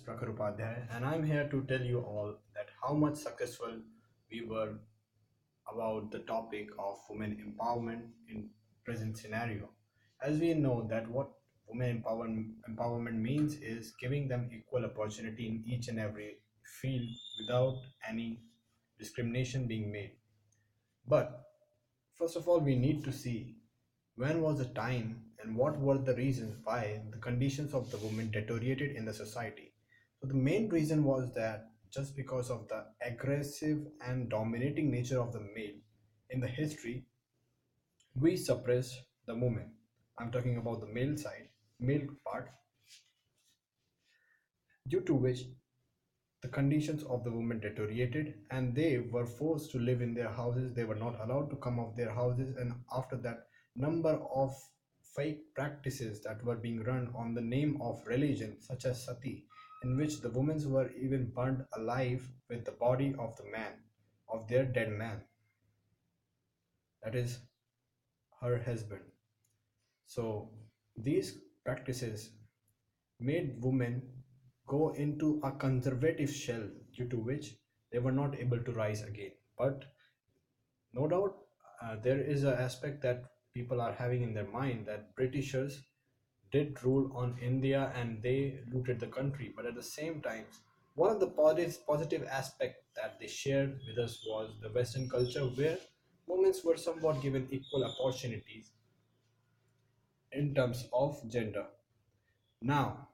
Prakhar Upadhyay, and I'm here to tell you all that how much successful we were about the topic of women empowerment in present scenario. As we know that what empowerment means is giving them equal opportunity in each and every field without any discrimination being made. But first of all, we need to see when was the time and what were the reasons why the conditions of the women deteriorated in the society. So the main reason was that just because of the aggressive and dominating nature of the male in the history, we suppress the women. I'm talking about the male side, male part, due to which the conditions of the women deteriorated and they were forced to live in their houses. They were not allowed to come out of their houses, and after that, number of fake practices that were being run on the name of religion, such as sati, in which the women were even burned alive with the body of the man, of their dead man, that is her husband. So these practices made women go into a conservative shell, due to which they were not able to rise again. But no doubt, there is an aspect that people are having in their mind that Britishers did rule on India and they looted the country. But at the same time, one of the positive aspect that they shared with us was the Western culture, where women were somewhat given equal opportunities in terms of gender. Now,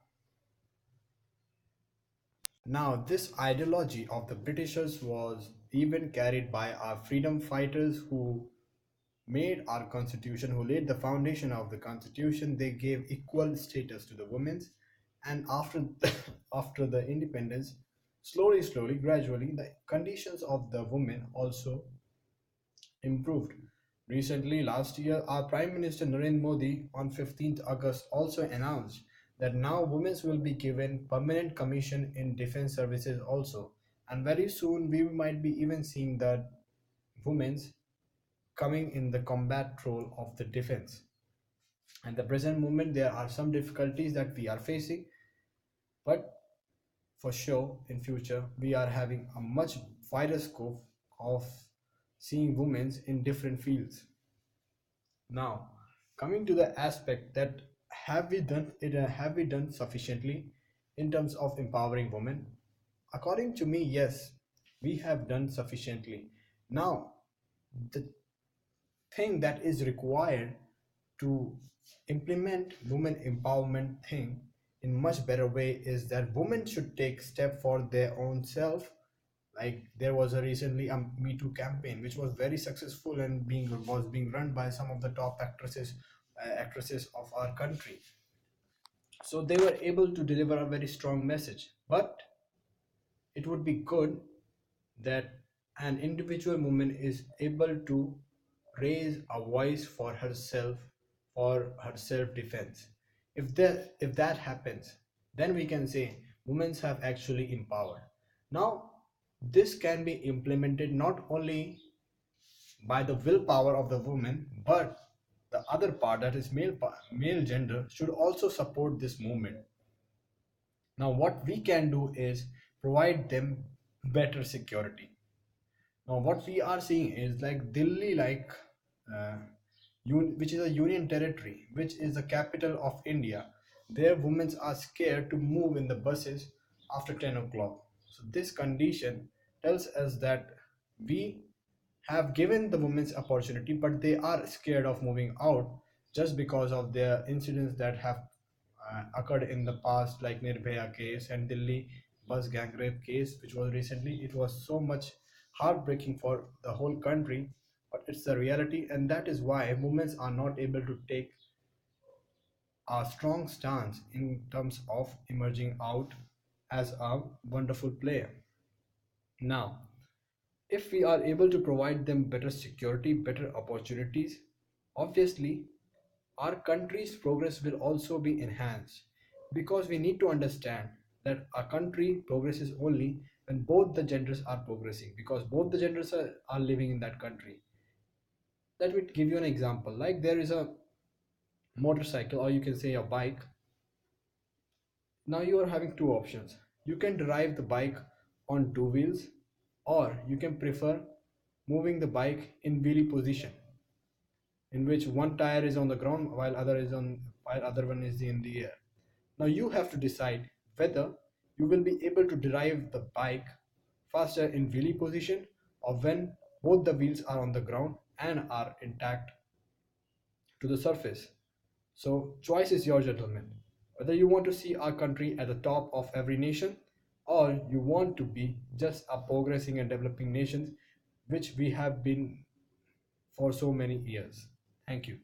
Now, this ideology of the Britishers was even carried by our freedom fighters who made our constitution, who laid the foundation of the constitution. They gave equal status to the women, and after after the independence, slowly, gradually, the conditions of the women also improved. Recently, last year, our Prime Minister Narendra Modi on 15th August also announced that now women will be given permanent commission in defense services also. And very soon we might be even seeing that women coming in the combat role of the defense. At the present moment, there are some difficulties that we are facing, but for sure in future we are having a much wider scope of seeing women in different fields. Now, coming to the aspect that have we done sufficiently in terms of empowering women? According to me, yes, we have done sufficiently. Now, the thing that is required to implement women empowerment thing in much better way is that women should take step for their own self. Like there was a recently a Me Too campaign which was very successful and being run by some of the top actresses of our country. So they were able to deliver a very strong message, but it would be good that an individual woman is able to raise a voice for her self defense. If that happens, then we can say women have actually empowered. Now, this can be implemented not only by the willpower of the woman, but the other part, that is male gender, should also support this movement. Now, what we can do is provide them better security. Now, what we are seeing is like Delhi, uh, which is a union territory, which is the capital of India. Their women are scared to move in the buses after 10 o'clock. So, this condition tells us that we have given the women's opportunity, but they are scared of moving out just because of their incidents that have occurred in the past, like Nirbhaya case and Delhi bus gang rape case, which was recently. It was so much heartbreaking for the whole country, but it's the reality, and that is why women are not able to take a strong stance in terms of emerging out as a wonderful player. Now, if we are able to provide them better security, better opportunities, obviously our country's progress will also be enhanced, because we need to understand that a country progresses only when both the genders are progressing, because both the genders are living in that country. Let me give you an example. Like there is a motorcycle, or you can say a bike. Now you are having two options. You can drive the bike on two wheels, or you can prefer moving the bike in wheelie position, in which one tire is on the ground while other one is in the air. Now you have to decide whether you will be able to drive the bike faster in wheelie position or when both the wheels are on the ground and are intact to the surface. So choice is yours, gentlemen. Whether you want to see our country at the top of every nation, or you want to be just a progressing and developing nations, which we have been for so many years. Thank you.